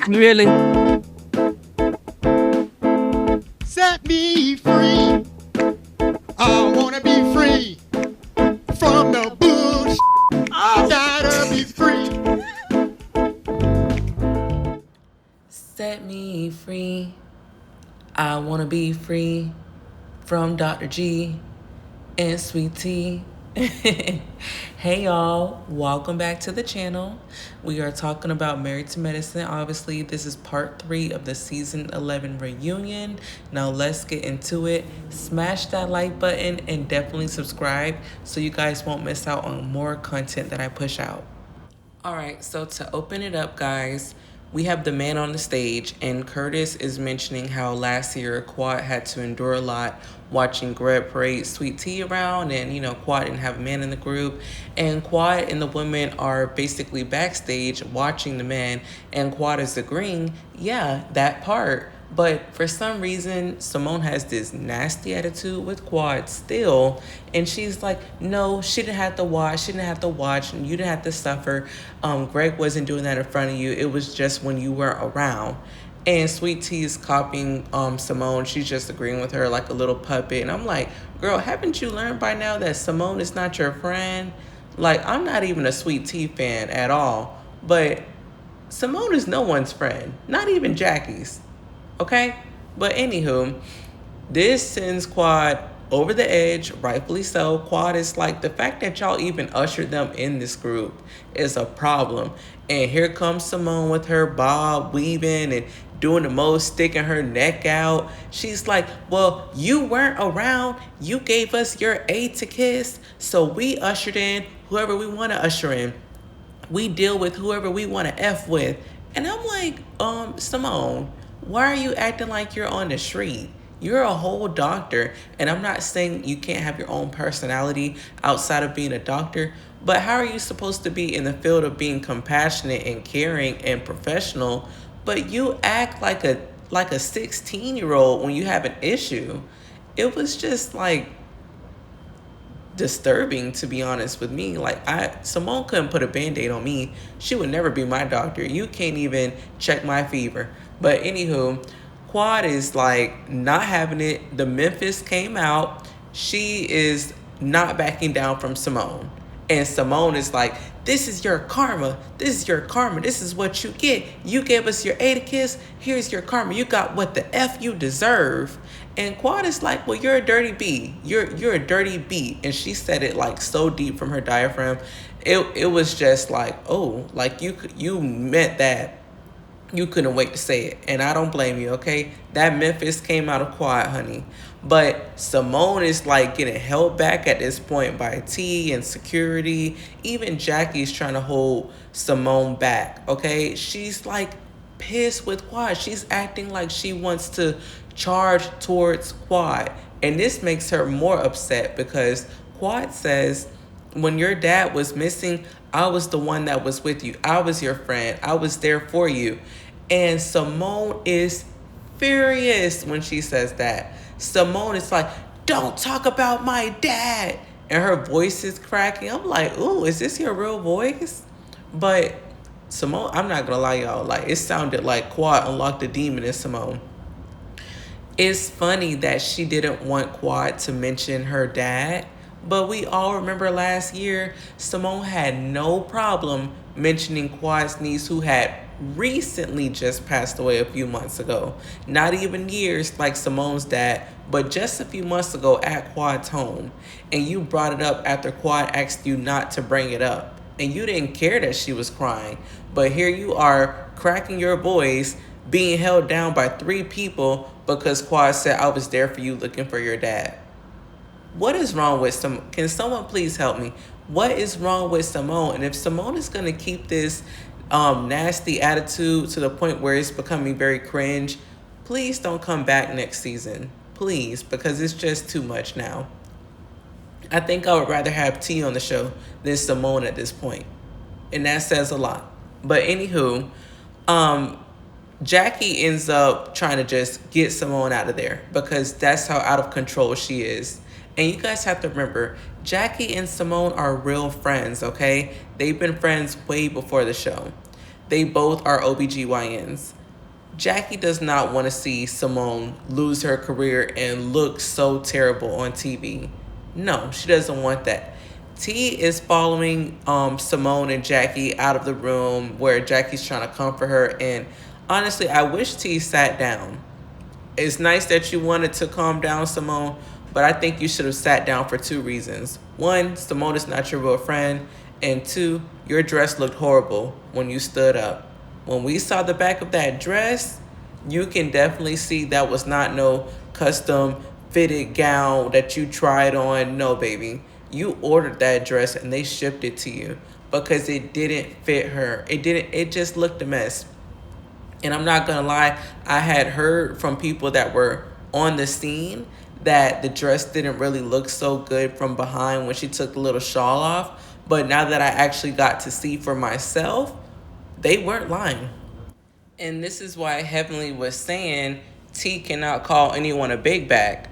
Really? Set me free. I wanna be free from the bullshit. I gotta be free. Set me free. I want to be free from Dr. G and Sweet Tea. Hey y'all, welcome back to the channel. We are talking about Married to Medicine. Obviously, this is part 3 of the season 11 reunion. Now let's get into it. Smash that like button and definitely subscribe so you guys won't miss out on more content that I push out. All right, so to open it up, guys, we have the man on the stage, and Curtis is mentioning how last year Quad had to endure a lot watching Greg parade Sweet Tea around, and Quad didn't have a man in the group, and Quad and the women are basically backstage watching the man, and Quad is agreeing, yeah, that part. But for some reason, Simone has this nasty attitude with Quad still. And she's like, no, she didn't have to watch. She didn't have to watch. And you didn't have to suffer. Greg wasn't doing that in front of you. It was just when you were around. And Sweet Tea is copying Simone. She's just agreeing with her like a little puppet. And I'm like, girl, haven't you learned by now that Simone is not your friend? Like, I'm not even a Sweet Tea fan at all. But Simone is no one's friend. Not even Jackie's. Okay? But anywho, this sends Quad over the edge, rightfully so. Quad is like, the fact that y'all even ushered them in this group is a problem. And here comes Simone with her bob weaving and doing the most, sticking her neck out. She's like, well, you weren't around. You gave us your A to kiss. So we ushered in whoever we want to usher in. We deal with whoever we want to F with. And I'm like, Simone, why are you acting like you're on the street? You're a whole doctor, and I'm not saying you can't have your own personality outside of being a doctor, but how are you supposed to be in the field of being compassionate and caring and professional, but you act like a 16-year-old when you have an issue? It was just like disturbing, to be honest with me. Like, Simone couldn't put a band-aid on me. She would never be my doctor. You can't even check my fever. But anywho, Quad is like not having it. The Memphis came out. She is not backing down from Simone. And Simone is like, this is your karma. This is your karma. This is what you get. You gave us your A to kiss. Here's your karma. You got what the F you deserve. And Quad is like, well, you're a dirty B. You're a dirty B. And she said it like so deep from her diaphragm. It was just like, oh, like you meant that. You couldn't wait to say it. And I don't blame you, okay? That Memphis came out of Quad, honey. But Simone is like getting held back at this point by T and security. Even Jackie's trying to hold Simone back, okay? She's like pissed with Quad. She's acting like she wants to charge towards Quad. And this makes her more upset because Quad says, when your dad was missing, I was the one that was with you. I was your friend. I was there for you. And Simone is furious when she says that. Simone is like, don't talk about my dad. And her voice is cracking. I'm like, ooh, is this your real voice? But Simone, I'm not going to lie, y'all. Like, it sounded like Quad unlocked the demon in Simone. It's funny that she didn't want Quad to mention her dad. But we all remember last year, Simone had no problem mentioning Quad's niece, who had recently just passed away a few months ago. Not even years like Simone's dad, but just a few months ago at Quad's home. And you brought it up after Quad asked you not to bring it up. And you didn't care that she was crying. But here you are cracking your voice, being held down by 3 people because Quad said, I was there for you looking for your dad. What is wrong with Simone? Can someone please help me? What is wrong with Simone? And if Simone is going to keep this nasty attitude to the point where it's becoming very cringe, please don't come back next season. Please, because it's just too much now. I think I would rather have T on the show than Simone at this point. And that says a lot. But anywho, Jackie ends up trying to just get Simone out of there because that's how out of control she is. And you guys have to remember, Jackie and Simone are real friends, okay? They've been friends way before the show. They both are OBGYNs. Jackie does not want to see Simone lose her career and look so terrible on TV. No, she doesn't want that. T is following Simone and Jackie out of the room where Jackie's trying to comfort her. And honestly, I wish T sat down. It's nice that you wanted to calm down, Simone, but I think you should have sat down for two reasons. One, Simone is not your real friend. And two, your dress looked horrible when you stood up. When we saw the back of that dress, you can definitely see that was not no custom fitted gown that you tried on. No, baby. You ordered that dress and they shipped it to you because it didn't fit her. It just looked a mess. And I'm not gonna lie, I had heard from people that were on the scene that the dress didn't really look so good from behind when she took the little shawl off. But now that I actually got to see for myself, they weren't lying. And this is why Heavenly was saying T cannot call anyone a big bag.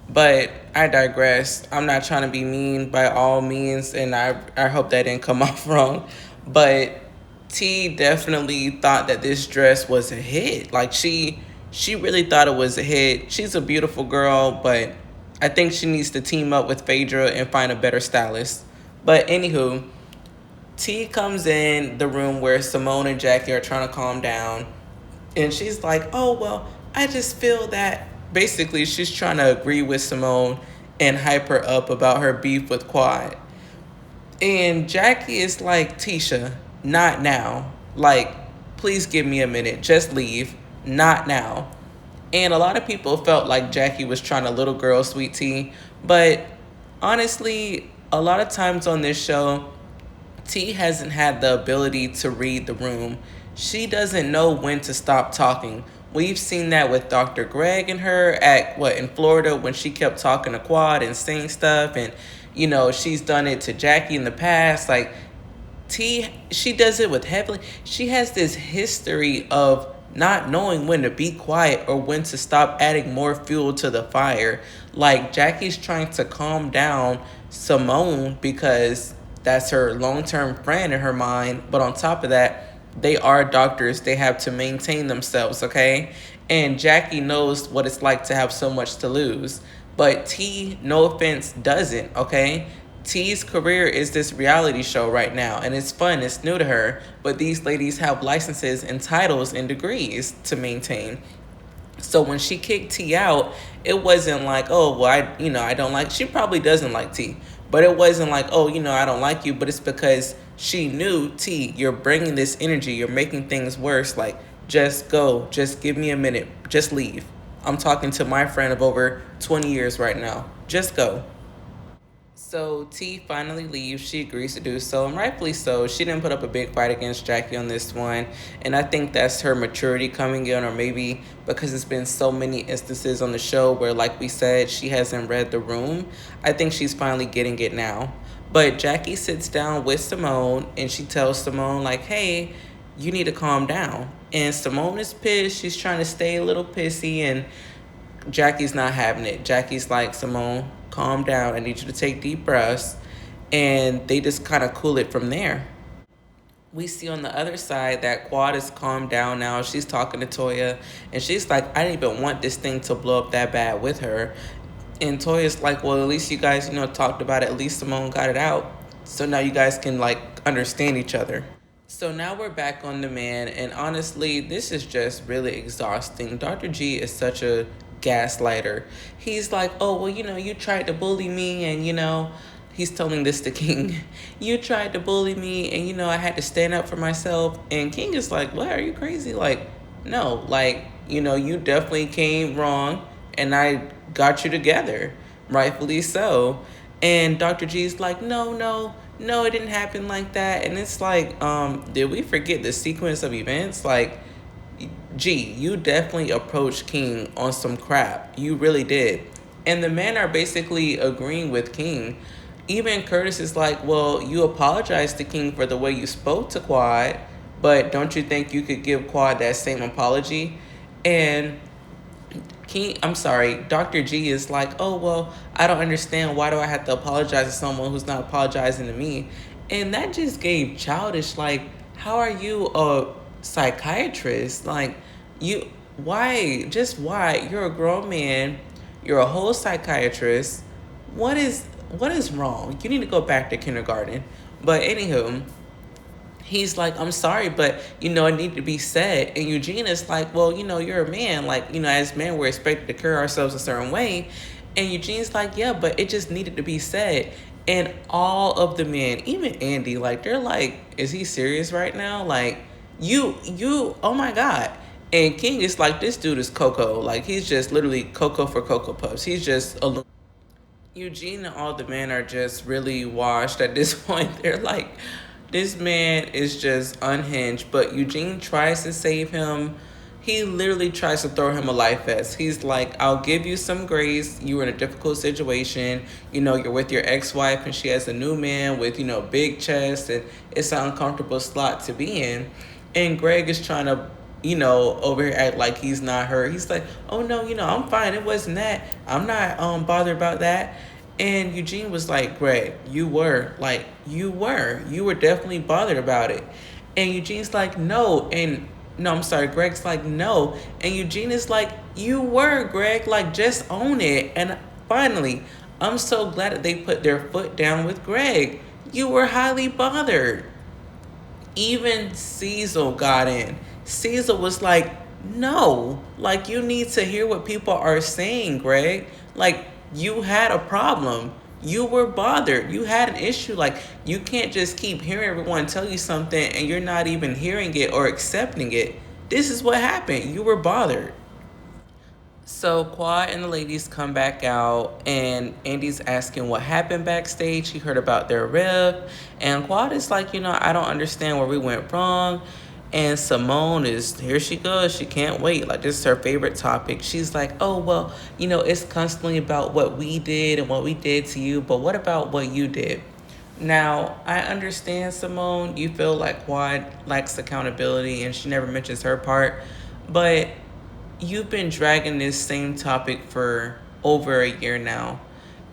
But I digress. I'm not trying to be mean by all means, and I hope that didn't come off wrong. But T definitely thought that this dress was a hit. Like she really thought it was a hit. She's a beautiful girl, but I think she needs to team up with Phaedra and find a better stylist. But anywho, T comes in the room where Simone and Jackie are trying to calm down. And she's like, oh, well, I just feel that. Basically, she's trying to agree with Simone and hype her up about her beef with Quad. And Jackie is like, Tisha, not now. Like, please give me a minute. Just leave. Not now. And a lot of people felt like Jackie was trying to little girl sweet tea. But honestly, a lot of times on this show, T hasn't had the ability to read the room. She doesn't know when to stop talking. We've seen that with Dr. Greg and her at in Florida when she kept talking to Quad and saying stuff, and she's done it to Jackie in the past. Like T, she does it with Heavenly. She has this history of not knowing when to be quiet or when to stop adding more fuel to the fire. Like Jackie's trying to calm down Simone because that's her long-term friend in her mind. But on top of that, they are doctors. They have to maintain themselves, okay? And Jackie knows what it's like to have so much to lose. But T, no offense, doesn't, okay? T's career is this reality show right now, and it's fun, it's new to her, but these ladies have licenses and titles and degrees to maintain. So when she kicked T out, it wasn't like, oh, well, I don't like, she probably doesn't like T, but it wasn't like, oh, I don't like you, but it's because she knew, T, you're bringing this energy, you're making things worse, like, just go, just give me a minute, just leave. I'm talking to my friend of over 20 years right now. Just go. So T finally leaves. She agrees to do so, and rightfully so. She didn't put up a big fight against Jackie on this one, and I think that's her maturity coming in, or maybe because it's been so many instances on the show where, like we said, she hasn't read the room. I think she's finally getting it now. But Jackie sits down with Simone, and she tells Simone, like, hey, you need to calm down. And Simone is pissed. She's trying to stay a little pissy, and Jackie's not having it. Jackie's like, Simone, calm down. I need you to take deep breaths. And they just kind of cool it from there. We see on the other side that Quad is calmed down now. She's talking to Toya, and she's like, I didn't even want this thing to blow up that bad with her. And Toya's like, well, at least you guys, talked about it. At least Simone got it out. So now you guys can, understand each other. So now we're back on demand, and honestly, this is just really exhausting. Dr. G is such a gaslighter. He's like, oh, well, you tried to bully me, and, he's telling this to King. You tried to bully me, and, I had to stand up for myself. And King is like, what, are you crazy? Like, no, you definitely came wrong, and I got you together, rightfully so. And Dr. G's like, no, it didn't happen like that. And it's like, did we forget the sequence of events? Like, G, you definitely approached King on some crap. You really did. And the men are basically agreeing with King. Even Curtis is like, well, you apologized to King for the way you spoke to Quad, but don't you think you could give Quad that same apology? And Dr. G is like, oh, well, I don't understand. Why do I have to apologize to someone who's not apologizing to me? And that just gave childish, like, how are you a psychiatrist. Like, you, why? You're a grown man, you're a whole psychiatrist. What is what is wrong? You need to go back to kindergarten. But anywho, he's like, I'm sorry, but it needed to be said. And Eugene is like, well, you're a man. Like, as men, we're expected to carry ourselves a certain way. And Eugene's like, yeah, but it just needed to be said. And all of the men, even Andy, like, they're like, is he serious right now? Like, oh my God. And King is like, this dude is Coco. Like, he's just literally Coco for Cocoa Puffs. He's just a Eugene and all the men are just really washed at this point. They're like, this man is just unhinged. But Eugene tries to save him. He literally tries to throw him a life vest. He's like, I'll give you some grace. You were in a difficult situation. You're with your ex-wife and she has a new man with, big chest, and it's an uncomfortable slot to be in. And Greg is trying to, over here act like he's not hurt. He's like, oh no, I'm fine. It wasn't that. I'm not bothered about that. And Eugene was like, Greg, you were definitely bothered about it. And Eugene's like, no. And no, I'm sorry. Greg's like, no. And Eugene is like, you were, Greg, like, just own it. And finally, I'm so glad that they put their foot down with Greg. You were highly bothered. Even Cecil got in. Cecil was like, no, like, you need to hear what people are saying, Greg. Like, you had a problem. You were bothered. You had an issue. Like, you can't just keep hearing everyone tell you something and you're not even hearing it or accepting it. This is what happened. You were bothered. So Quad and the ladies come back out, and Andy's asking what happened backstage. He heard about their riff, and Quad is like, I don't understand where we went wrong. And Simone is, here she goes. She can't wait. Like, this is her favorite topic. She's like, oh, well, it's constantly about what we did and what we did to you, but what about what you did? Now, I understand, Simone, you feel like Quad lacks accountability and she never mentions her part, but you've been dragging this same topic for over a year now.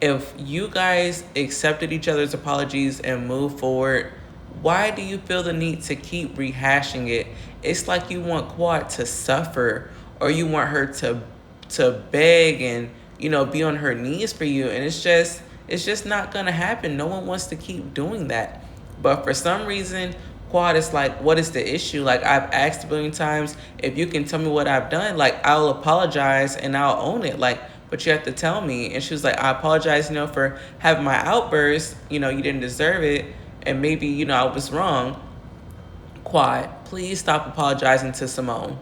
If you guys accepted each other's apologies and moved forward, why do you feel the need to keep rehashing it? It's like you want Quad to suffer, or you want her to beg and be on her knees for you, and it's just not gonna happen. No one wants to keep doing that. But for some reason, Quad is like, what is the issue? Like, I've asked a billion times, if you can tell me what I've done, like, I'll apologize and I'll own it. Like, but you have to tell me. And she was like, I apologize, for having my outburst. You didn't deserve it. And maybe, I was wrong. Quad, please stop apologizing to Simone.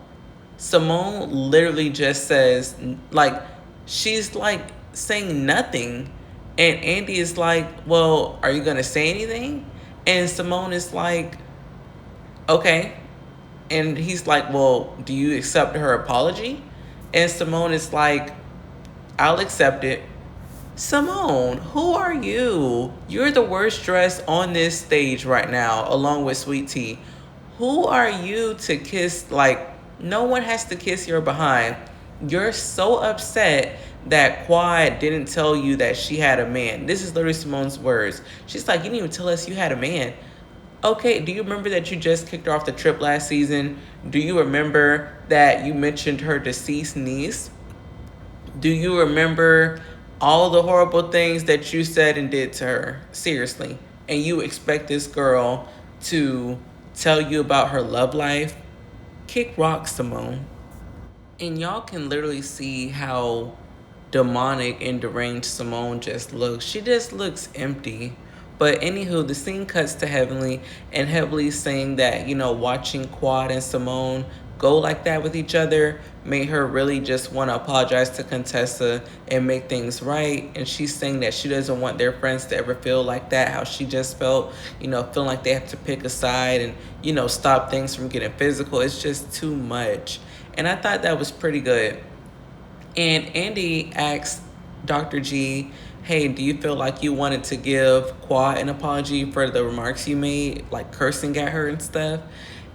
Simone literally just says, like, she's like saying nothing. And Andy is like, well, are you going to say anything? And Simone is like, okay. And he's like, well, do you accept her apology? And Simone is like, I'll accept it. Simone, who are you? You're the worst dressed on this stage right now, along with Sweet Tea. Who are you to kiss? Like, no one has to kiss your behind. You're so upset that Quad didn't tell you that she had a man. This is literally Simone's words. She's like, you didn't even tell us you had a man. Okay, do you remember that you just kicked her off the trip last season? Do you remember that you mentioned her deceased niece? Do you remember all the horrible things that you said and did to her? Seriously. And you expect this girl to tell you about her love life? Kick rocks, Simone. And y'all can literally see how demonic and deranged Simone just looks. She just looks empty. But anywho, the scene cuts to Heavenly, and Heavenly saying that, watching Quad and Simone go like that with each other made her really just want to apologize to Contessa and make things right. And she's saying that she doesn't want their friends to ever feel like that, how she just felt, feeling like they have to pick a side and, stop things from getting physical. It's just too much. And I thought that was pretty good. And Andy asked Dr. G, hey, do you feel like you wanted to give Quad an apology for the remarks you made, like cursing at her and stuff?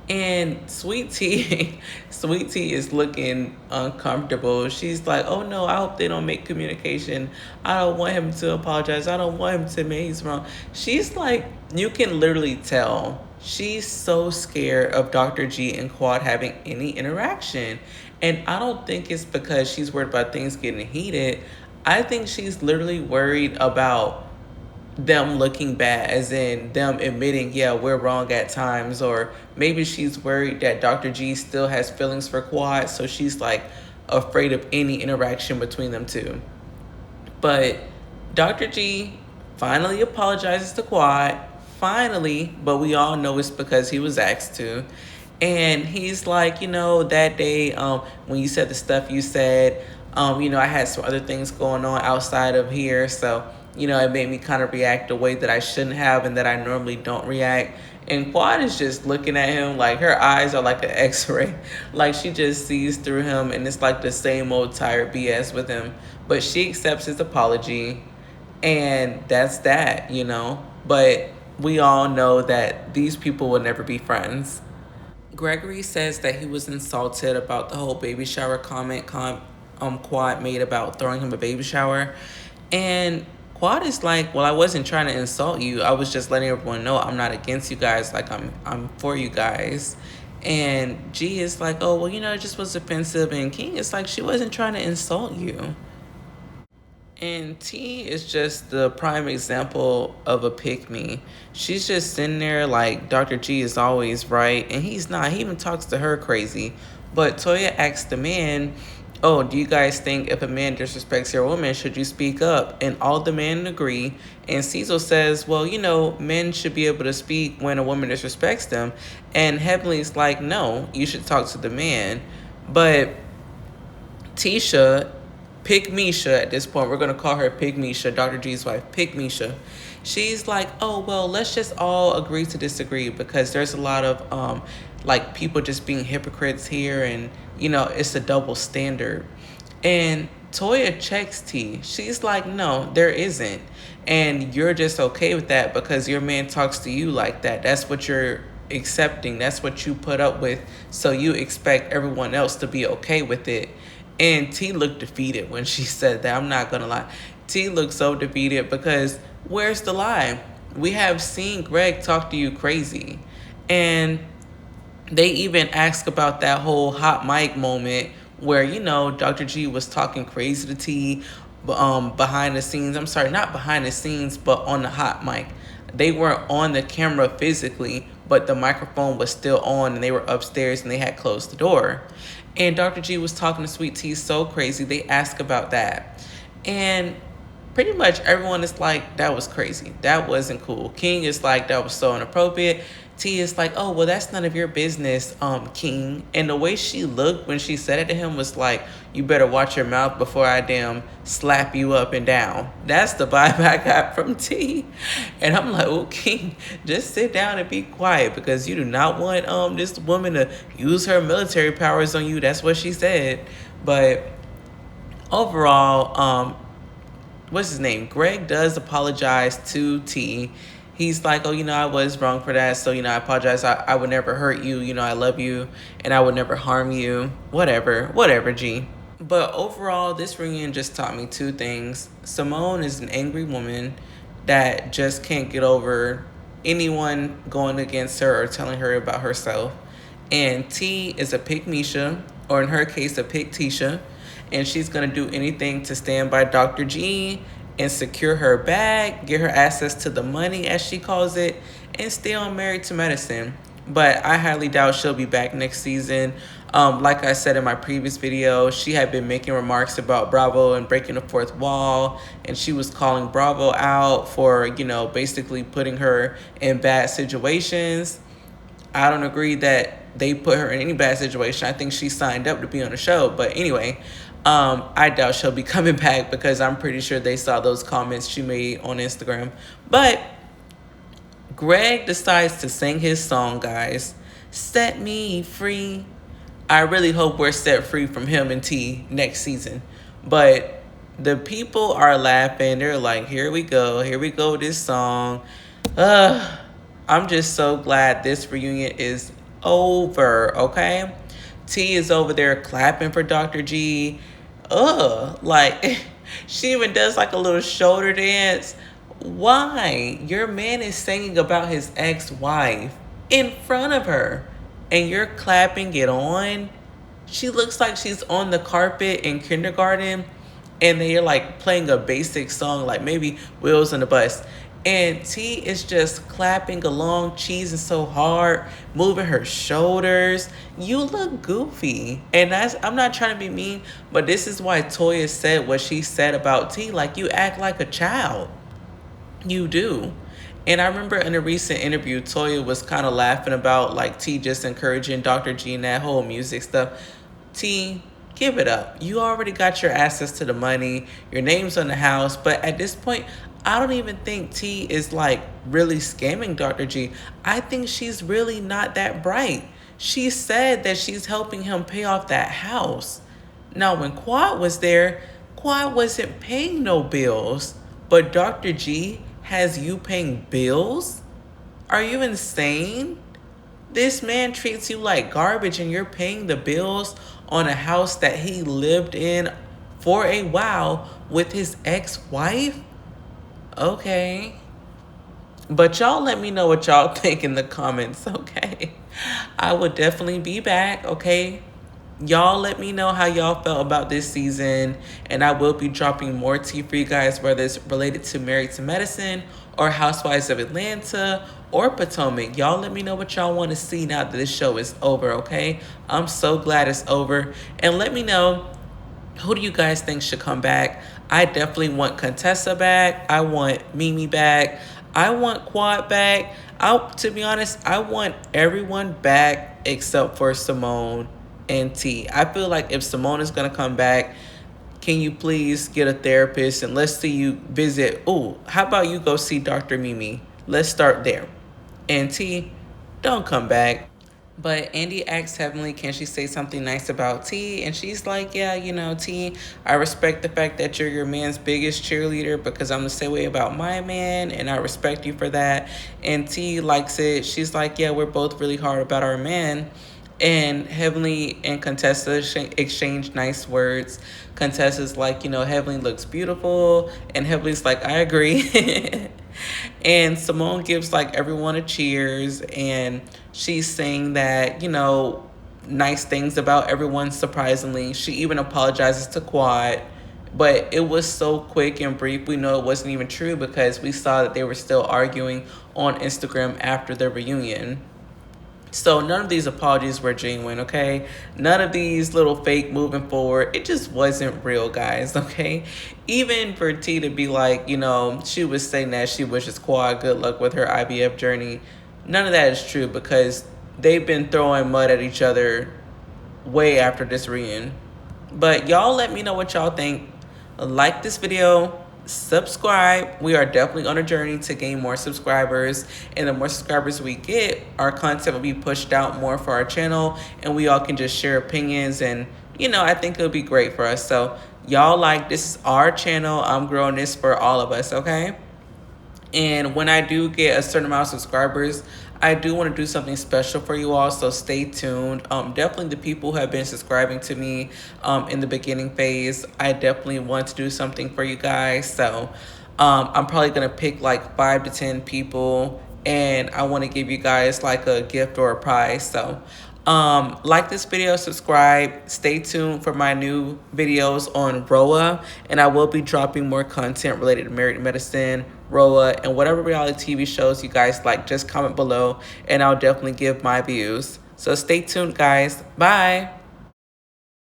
And Sweet Tea is looking uncomfortable. She's like, oh no, I hope they don't make communication. I don't want him to apologize. I don't want him to admit he's wrong. She's like, you can literally tell She's so scared of Dr. G and Quad having any interaction. And I don't think it's because she's worried about things getting heated. I think she's literally worried about them looking bad, as in them admitting, yeah, we're wrong at times. Or maybe she's worried that Dr. G still has feelings for Quad, so she's like afraid of any interaction between them two. But Dr. G finally apologizes to Quad. Finally, but we all know it's because he was asked to. And he's like, that day, when you said the stuff you said, I had some other things going on outside of here. So, it made me kind of react the way that I shouldn't have and that I normally don't react. And Quad is just looking at him like her eyes are like an x-ray. Like she just sees through him, and it's like the same old tired BS with him. But she accepts his apology, and that's that. But we all know that these people will never be friends. Gregory says that he was insulted about the whole baby shower comment Quad made about throwing him a baby shower. And Quad is like, well, I wasn't trying to insult you. I was just letting everyone know I'm not against you guys. Like, I'm for you guys. And G is like, oh, well, it just was offensive. And King is like, she wasn't trying to insult you. And T is just the prime example of a pick me. She's just sitting there like Dr. G is always right, and he's not. He even talks to her crazy. But Toya asks the man, oh, do you guys think if a man disrespects your woman, should you speak up? And all the men agree. And Cecil says, well, men should be able to speak when a woman disrespects them. And Heavenly's like, no, you should talk to the man. But Tisha, Pick Misha at this point, we're going to call her Pick Misha, Dr. G's wife, Pick Misha. She's like, oh, well, let's just all agree to disagree, because there's a lot of people just being hypocrites here, and it's a double standard. And Toya checks T. She's like, no, there isn't. And you're just okay with that because your man talks to you like that. That's what you're accepting. That's what you put up with. So you expect everyone else to be okay with it. And T looked defeated when she said that. I'm not going to lie. T looked so defeated because where's the lie? We have seen Greg talk to you crazy. And they even asked about that whole hot mic moment where, Dr. G was talking crazy to T behind the scenes. I'm sorry, not behind the scenes, but on the hot mic. They weren't on the camera physically, but the microphone was still on, and they were upstairs and they had closed the door. And Dr. G was talking to Sweet Tea so crazy. They asked about that. And pretty much everyone is like, that was crazy. That wasn't cool. King is like, that was so inappropriate. T is like, oh, well, that's none of your business, King. And the way she looked when she said it to him was like, you better watch your mouth before I damn slap you up and down. That's the vibe I got from T. And I'm like, oh, King, just sit down and be quiet, because you do not want this woman to use her military powers on you. That's what she said. But overall, what's his name? Greg does apologize to T. He's like, oh, I was wrong for that. So, I apologize. I would never hurt you. I love you and I would never harm you. Whatever, G. But overall, this reunion just taught me two things. Simone is an angry woman that just can't get over anyone going against her or telling her about herself. And T is a pick Misha, or in her case, a pick Tisha. And she's going to do anything to stand by Dr. G and secure her bag, get her access to the money, as she calls it, and stay on Married to Medicine. But I highly doubt she'll be back next season. Like I said in my previous video, she had been making remarks about Bravo and breaking the fourth wall, and she was calling Bravo out for, basically putting her in bad situations. I don't agree that they put her in any bad situation. I think she signed up to be on the show. But anyway, I doubt she'll be coming back, because I'm pretty sure they saw those comments she made on Instagram. But Greg decides to sing his song, guys. Set me free. I really hope we're set free from him and T next season. But the people are laughing. They're like, here we go with this song. I'm just so glad this reunion is over, okay? T is over there clapping for Dr. G. She even does like a little shoulder dance. Why? Your man is singing about his ex-wife. in front of her, and you're clapping it on. She looks like she's on the carpet in kindergarten, and they're like playing a basic song, like maybe Wheels on the Bus. And T is just clapping along, cheesing so hard, moving her shoulders. You look goofy. And I'm not trying to be mean, but this is why Toya said what she said about T. Like, you act like a child. You do. And I remember in a recent interview, Toya was kind of laughing about like T just encouraging Dr. G and that whole music stuff. T, give it up. You already got your access to the money. Your name's on the house. But at this point, I don't even think T is like really scamming Dr. G. I think she's really not that bright. She said that she's helping him pay off that house. Now, when Quad was there, Quad wasn't paying no bills. But Dr. G has you paying bills? Are you insane? This man treats you like garbage and you're paying the bills on a house that he lived in for a while with his ex-wife? Okay. But y'all let me know what y'all think in the comments, okay? I will definitely be back, okay? Y'all let me know how y'all felt about this season, and I will be dropping more tea for you guys, whether it's related to Married to Medicine or Housewives of Atlanta or Potomac. Y'all let me know what y'all want to see now that this show is over, okay? I'm so glad it's over. And let me know, who do you guys think should come back? I definitely want Contessa back. I want Mimi back. I want Quad back. To be honest, I want everyone back except for Simone and T. I feel like if Simone is going to come back, can you please get a therapist and let's see you visit. Oh, how about you go see Dr. Mimi? Let's start there. And T, don't come back. But Andy asks Heavenly, can she say something nice about T? And she's like, yeah, T, I respect the fact that you're your man's biggest cheerleader because I'm the same way about my man, and I respect you for that. And T likes it. She's like, yeah, we're both really hard about our man. And Heavenly and Contessa exchange nice words. Contessa's like, Heavenly looks beautiful. And Heavenly's like, I agree. And Simone gives like everyone a cheers. And she's saying that, nice things about everyone, surprisingly. She even apologizes to Quad. But it was so quick and brief. We know it wasn't even true because we saw that they were still arguing on Instagram after the reunion. So none of these apologies were genuine, okay? None of these little fake moving forward. It just wasn't real, guys, okay? Even for T to be like, she was saying that she wishes Quad good luck with her IVF journey. None of that is true because they've been throwing mud at each other way after this reunion. But y'all let me know what y'all think. Like this video. Subscribe. We are definitely on a journey to gain more subscribers, and the more subscribers we get, our content will be pushed out more for our channel, and we all can just share opinions, and I think it'll be great for us. So y'all, like, this is our channel. I'm growing this for all of us, okay? And when I do get a certain amount of subscribers, I do want to do something special for you all, so stay tuned. Definitely the people who have been subscribing to me in the beginning phase, I definitely want to do something for you guys. So I'm probably going to pick like 5 to 10 people, and I want to give you guys like a gift or a prize. So like this video, subscribe, stay tuned for my new videos on Roa, and I will be dropping more content related to Married to Medicine, Roa, and whatever reality TV shows you guys like. Just comment below and I'll definitely give my views. So stay tuned, guys. Bye.